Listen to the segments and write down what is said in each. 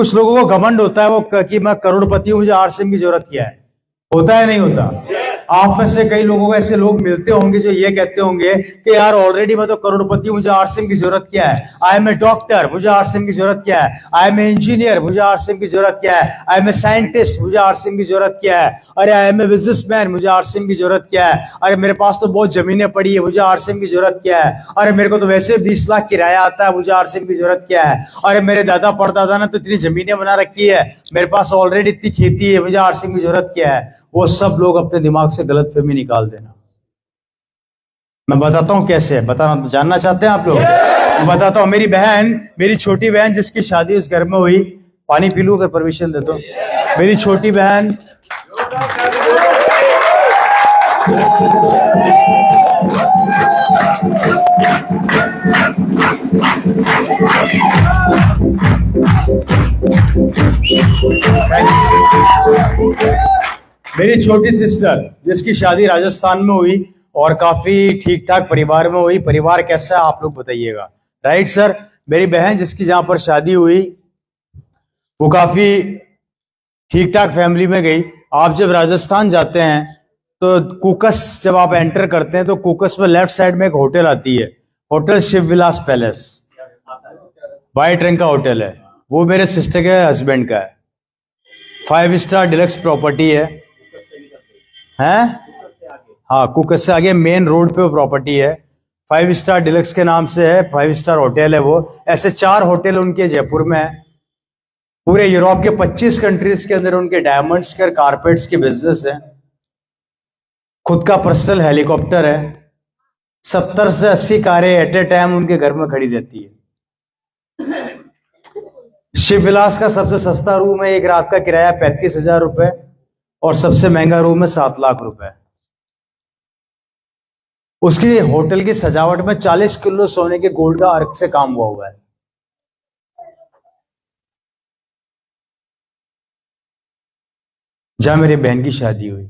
कुछ लोगों को घमंड होता है कि मैं करोड़पति हूं, मुझे आरसीएम की जरूरत क्या है। होता है नहीं होता? आप में से कई लोगों को ऐसे लोग मिलते होंगे जो ये कहते होंगे कि यार ऑलरेडी मैं तो करोड़पति हूं, मुझे आरसीएम की जरूरत क्या है। आई एम ए डॉक्टर, मुझे आरसीएम की जरूरत क्या है। आई एम ए इंजीनियर, मुझे आरसीएम की जरूरत क्या है। आई एम ए साइंटिस्ट, मुझे आरसीएम की जरूरत क्या है। अरे आई एम ए बिजनेसमैन, मुझे आरसीएम की जरूरत क्या है। अरे मेरे पास तो बहुत जमीनें पड़ी है, मुझे आरसीएम की जरूरत क्या है। अरे मेरे को तो वैसे 20 लाख किराया आता है, मुझे आरसीएम की जरूरत क्या है। अरे मेरे दादा परदादा ने तो इतनी जमीनें बना रखी है, मेरे पास ऑलरेडी इतनी खेती है, मुझे आरसीएम की जरूरत क्या है। वो सब लोग अपने दिमाग से गलतफहमी निकाल देना। मैं बताता हूं कैसे है, बताना जानना चाहते हैं आप लोग? मैं बताता हूं। मेरी बहन, मेरी छोटी बहन जिसकी शादी उस घर में हुई, पानी पी लूं अगर परमिशन दे दो। मेरी छोटी बहन मेरी छोटी सिस्टर जिसकी शादी राजस्थान में हुई और काफी ठीक ठाक परिवार में हुई। परिवार कैसा है आप लोग बताइएगा, राइट सर? मेरी बहन जिसकी जहां पर शादी हुई वो काफी ठीक ठाक फैमिली में गई। आप जब राजस्थान जाते हैं तो कुकस जब आप एंटर करते हैं तो कुकस में लेफ्ट साइड में एक होटल आती है, होटल शिव विलास पैलेस, वाइट रंग का होटल है। वो मेरे सिस्टर के हस्बैंड का है। 5 स्टार डिलक्स प्रॉपर्टी है। हाँ, कुकस से आगे मेन रोड पे वो प्रॉपर्टी है। 5 स्टार डिलक्स के नाम से है, 5 स्टार होटल है वो। ऐसे 4 होटल उनके जयपुर में है। पूरे यूरोप के 25 कंट्रीज के अंदर उनके डायमंड्स के और कारपेट्स के बिजनेस है। खुद का पर्सनल हेलीकॉप्टर है। 70 से 80 कारें एट ए टाइम उनके घर में खड़ी रहती है। शिव विलास का सबसे सस्ता रूम है, एक रात का किराया 35,000 रुपए, और सबसे महंगा रूम है 7 लाख रुपए। उसकी होटल की सजावट में 40 किलो सोने के गोल्ड का अर्क से काम हुआ है। जहां मेरी बहन की शादी हुई।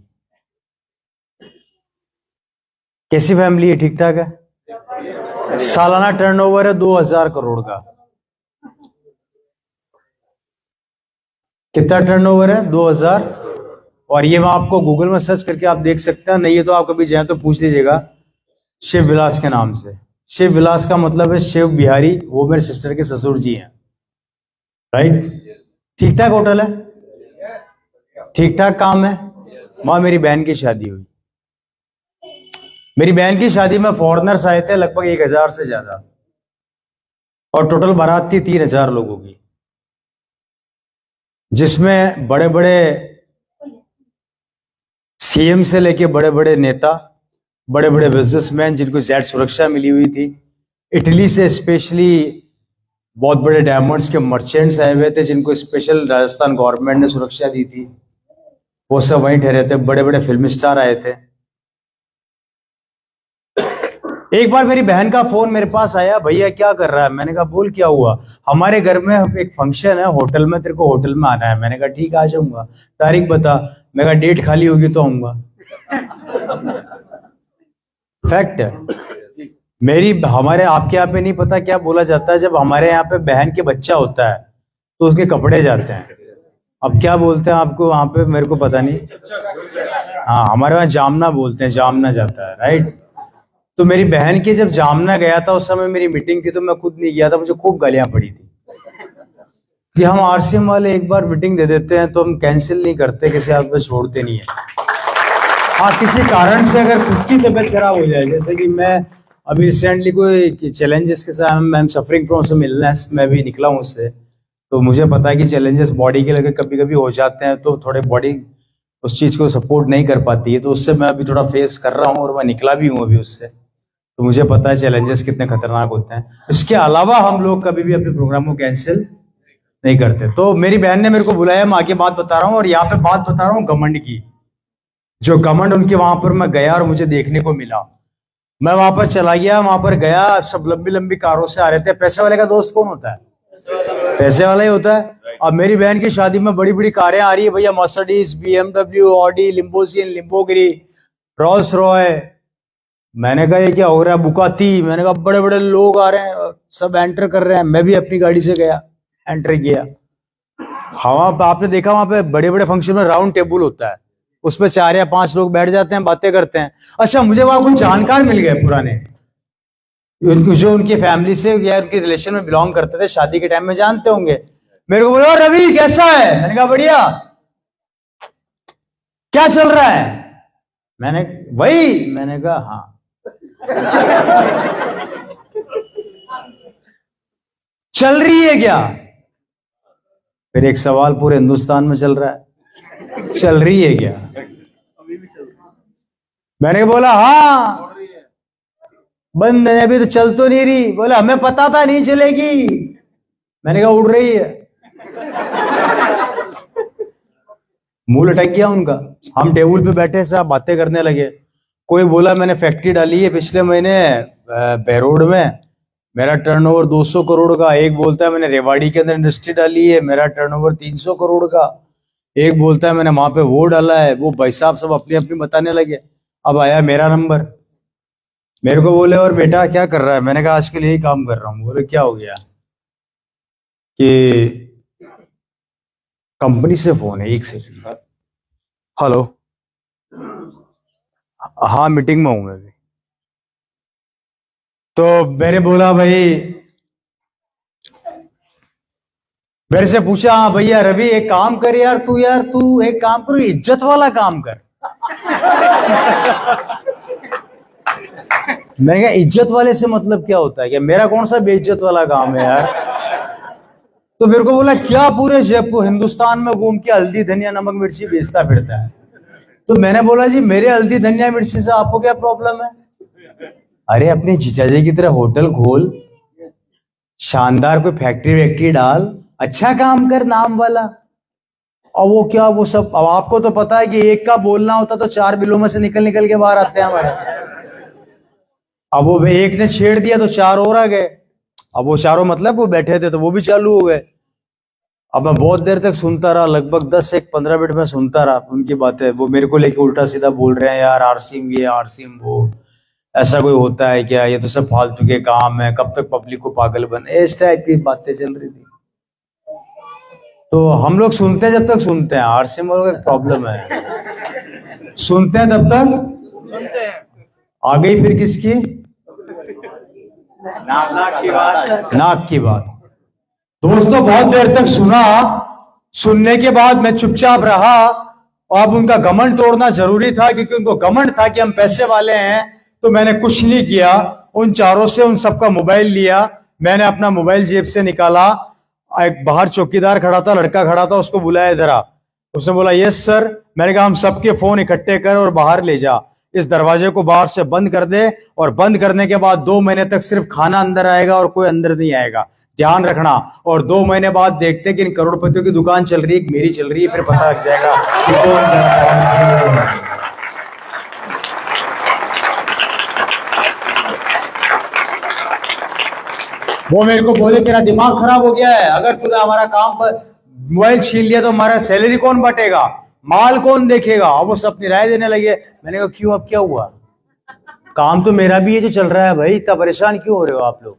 कैसी फैमिली है? ठीक ठाक है। सालाना टर्नओवर है 2000 करोड़ का। कितना टर्नओवर है? 2000। और ये मैं आपको गूगल में सर्च करके आप देख सकते हैं, नहीं है तो आप कभी जाए तो पूछ लीजिएगा शिव विलास के नाम से। शिव विलास का मतलब है शिव बिहारी, वो मेरे सिस्टर के ससुर जी हैं, राइट? ठीक ठाक होटल है, ठीक ठाक काम है। वहां मेरी बहन की शादी हुई। मेरी बहन की शादी में फॉरेनर्स आए थे लगभग 1000 से ज्यादा, और टोटल बारात थी 3000 लोगों की, जिसमें बड़े बड़े सीएम से लेके बड़े बड़े नेता, बड़े बड़े बिजनेसमैन जिनको जेड सुरक्षा मिली हुई थी। इटली से स्पेशली बहुत बड़े डायमंड्स के मर्चेंट्स आए हुए थे जिनको स्पेशल राजस्थान गवर्नमेंट ने सुरक्षा दी थी। वो सब वहीं ठहरे थे। बड़े बड़े फिल्म स्टार आए थे। एक बार मेरी बहन का फोन मेरे पास आया, भैया क्या कर रहा है? मैंने कहा बोल क्या हुआ? हमारे घर में एक फंक्शन है होटल में, तेरे को होटल में आना है। मैंने कहा ठीक आ जाऊंगा, तारीख बता। मैं कहा डेट खाली होगी तो आऊंगा। फैक्ट है। हमारे आपके यहाँ पे नहीं पता क्या बोला जाता है, जब हमारे यहाँ पे बहन के बच्चा होता है तो उसके कपड़े जाते हैं। अब क्या बोलते हैं आपको वहां पे, मेरे को पता नहीं। हाँ, हमारे वहां जामना बोलते हैं, जामना जाता है, राइट? तो मेरी बहन की जब जामना गया था उस समय मेरी मीटिंग थी, तो मैं खुद नहीं गया था। मुझे खूब गालियां पड़ी थी कि हम आरसीएम वाले एक बार मीटिंग दे देते हैं तो हम कैंसिल नहीं करते, किसी हाथ में छोड़ते नहीं है। हाँ, किसी कारण से अगर खुद की तबीयत खराब हो जाए, जैसे कि मैं अभी रिसेंटली कोई चैलेंजेस के साथ मैं सफरिंग फ्रॉम सम इलनेस, मैं भी निकला हूँ उससे, तो मुझे पता है कि चैलेंजेस बॉडी के लगे कभी कभी हो जाते हैं, तो थोड़े बॉडी उस चीज को सपोर्ट नहीं कर पाती है। तो उससे मैं अभी थोड़ा फेस कर रहा हूँ और मैं निकला भी हूँ अभी उससे, तो मुझे पता है चैलेंजेस कितने खतरनाक होते हैं। इसके अलावा हम लोग कभी भी अपने प्रोग्राम को कैंसिल नहीं करते। तो मेरी बहन ने मेरे को बुलाया, मैं आगे बात बता रहा हूँ, और यहाँ पे बात बता रहा हूँ घमंड की। जो घमंड उनके वहां पर मैं गया और मुझे देखने को मिला। मैं वहां पर चला गया, वहां पर गया, सब लंबी लंबी कारों से आ रहे थे। पैसे वाले का दोस्त कौन होता है? पैसे वाला ही होता है। अब मेरी बहन की शादी में बड़ी बड़ी कारें आ रही है भैया, मर्सिडीज, बीएमडब्ल्यू, ऑडी, लिम्बोसिन, लिम्बोगिरी, रोल्स रॉय। मैंने कहा ये क्या हो रहा है? बुकाती। मैंने कहा बड़े बड़े लोग आ रहे हैं, सब एंटर कर रहे हैं। मैं भी अपनी गाड़ी से गया, एंटर किया। हाँ, आपने देखा वहां पे बड़े बड़े फंक्शन में राउंड टेबल होता है, उस पर 4 या 5 लोग बैठ जाते हैं, बातें करते हैं। अच्छा, मुझे वहां कुछ जानकार मिल गए पुराने, जो उनकी फैमिली से या उनके रिलेशन में बिलोंग करते थे, शादी के टाइम में जानते होंगे। मेरे को बोला, रवि कैसा है? मैंने कहा बढ़िया। क्या चल रहा है? मैंने कहा हाँ। चल रही है क्या? फिर एक सवाल पूरे हिंदुस्तान में चल रहा है, चल रही है क्या? मैंने बोला हाँ। बंद है अभी तो, चल तो नहीं रही। बोला हमें पता था नहीं चलेगी। मैंने कहा उड़ रही है। मुंह लटक गया उनका। हम टेबल पे बैठे साहब बातें करने लगे। कोई बोला मैंने फैक्ट्री डाली है पिछले महीने बहरोड में, मेरा टर्नओवर 200 करोड़ का। एक बोलता है मैंने रेवाड़ी के अंदर इंडस्ट्री डाली है, मेरा टर्नओवर 300 करोड़ का। एक बोलता है मैंने वहां पे वो डाला है। वो भाई साहब सब अपनी अपनी बताने लगे। अब आया मेरा नंबर। मेरे को बोले और बेटा क्या कर रहा है? मैंने कहा आजकल यही काम कर रहा हूँ। बोले क्या हो गया? कि कंपनी से फोन है, एक सेकंड। हेलो, हाँ मीटिंग में हूं मैं भी। तो मैंने बोला भाई, मेरे से पूछा हाँ भैया रवि एक काम कर यार तू एक काम करो, इज्जत वाला काम कर। मैंने कहा इज्जत वाले से मतलब क्या होता है? क्या मेरा कौन सा बेइज्जत वाला काम है यार? तो मेरे को बोला क्या पूरे जयपुर हिंदुस्तान में घूम के हल्दी धनिया नमक मिर्ची बेचता फिरता है? तो मैंने बोला जी मेरे हल्दी धनिया मिर्ची से आपको क्या प्रॉब्लम है? अरे अपने जीजा जी की तरह होटल खोल, शानदार कोई फैक्ट्री वैक्ट्री डाल, अच्छा काम कर नाम वाला। और वो क्या वो सब, अब आपको तो पता है कि एक का बोलना होता तो 4 बिलों में से निकल निकल के बाहर आते हैं हमारे। अब वो एक ने छेड़ दिया तो 4 और आ गए। अब वो चारों मतलब वो बैठे थे तो वो भी चालू हो गए। अब मैं बहुत देर तक सुनता रहा, लगभग 10 से 15 मिनट में सुनता रहा उनकी बातें। वो मेरे को लेके उल्टा सीधा बोल रहे हैं, यार आरसीएम ये आरसीएम वो, ऐसा कोई होता है क्या? ये तो सब फालतू के काम है, कब तक पब्लिक को पागल बने, इस टाइप की बातें चल रही थी। तो हम लोग सुनते हैं जब तक सुनते हैं, आरसीएम वालों का एक प्रॉब्लम है, सुनते हैं तब तक सुनते हैं। आ गई फिर किसकी? नाक की बात। दोस्तों बहुत देर तक सुना, सुनने के बाद मैं चुपचाप रहा। और अब उनका घमंड तोड़ना जरूरी था क्योंकि उनको घमंड था कि हम पैसे वाले हैं। तो मैंने कुछ नहीं किया, उन चारों से उन सबका मोबाइल लिया। मैंने अपना मोबाइल जेब से निकाला। एक बाहर चौकीदार खड़ा था, लड़का खड़ा था, उसको बुलाया इधर आ। उसने बोला यस सर। मैंने कहा हम सबके फोन इकट्ठे कर और बाहर ले जा, इस दरवाजे को बाहर से बंद कर दे, और बंद करने के बाद 2 महीने तक सिर्फ खाना अंदर आएगा और कोई अंदर नहीं आएगा, ध्यान रखना। और 2 महीने बाद देखते कि इन करोड़पतियों की दुकान चल रही है कि मेरी चल रही है, फिर पता लग जाएगा कि कौन। वो मेरे को बोले तेरा दिमाग खराब हो गया है, अगर तूने हमारा काम पर मोबाइल छीन लिया तो हमारा सैलरी कौन बटेगा, माल कौन देखेगा? और वो सब राय देने लगे। मैंने कहा क्यों, अब क्या हुआ? काम तो मेरा भी है जो चल रहा है भाई, इतना परेशान क्यों हो रहे हो आप लोग?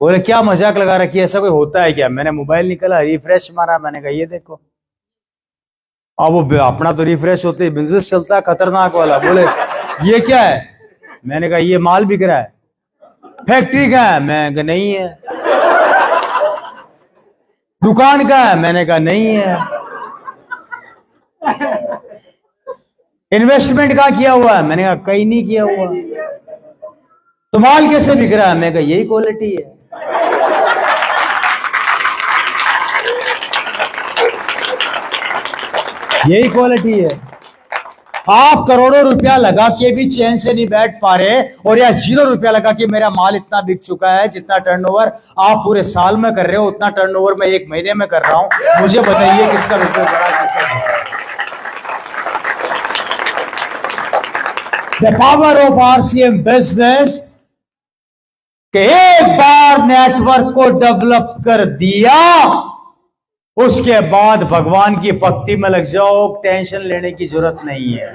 बोले क्या मजाक लगा रखी है, ऐसा कोई होता है क्या? मैंने मोबाइल निकाला, रिफ्रेश मारा, मैंने कहा ये देखो। अब वो अपना तो रिफ्रेश होते ही बिजनेस चलता है खतरनाक वाला। बोले ये क्या है? मैंने कहा ये माल बिक रहा है। फैक्ट्री का है? मैं कहा नहीं है। दुकान का है? मैंने कहा नहीं है। इन्वेस्टमेंट का किया हुआ है? मैंने कहा कहीं नहीं किया हुआ। तो माल कैसे बिक रहा है? मैं कहा यही क्वालिटी है। यही क्वालिटी है। आप करोड़ों रुपया लगा के भी चैन से नहीं बैठ पा रहे, और या 0 रुपया लगा के मेरा माल इतना बिक चुका है, जितना टर्नओवर आप पूरे साल में कर रहे हो उतना टर्नओवर मैं 1 महीने में कर रहा हूं। मुझे बताइए किसका बिजनेस बड़ा, किसका छोटा? The power of RCM business कि एक बार नेटवर्क को डेवलप कर दिया, उसके बाद भगवान की भक्ति में लग जाओ, टेंशन लेने की जरूरत नहीं है।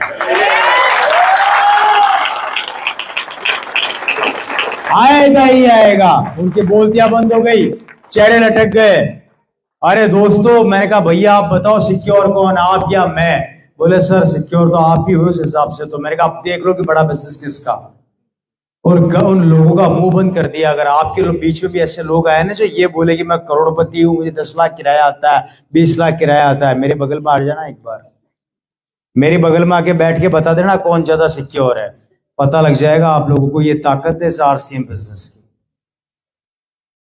आएगा ही आएगा। उनकी बोलतियां बंद हो गई, चेहरे लटक गए। अरे दोस्तों, मैंने कहा भैया आप बताओ सिक्योर कौन, आप या मैं? बोले सर सिक्योर तो आप ही हो उस हिसाब से। तो मैंने कहा आप देख लो कि बड़ा बिजनेस किसका। और उन लोगों का मुंह बंद कर दिया। अगर आपके लोग बीच में भी ऐसे लोग आए ना जो ये बोले कि मैं करोड़पति हूं, मुझे 10 लाख किराया आता है, 20 लाख किराया आता है, मेरे बगल में आ जाना एक बार, मेरे बगल में आके बैठ के बता देना कौन ज्यादा सिक्योर है। पता लग जाएगा आप लोगों को ये ताकत है इस आरसीएम बिजनेस की।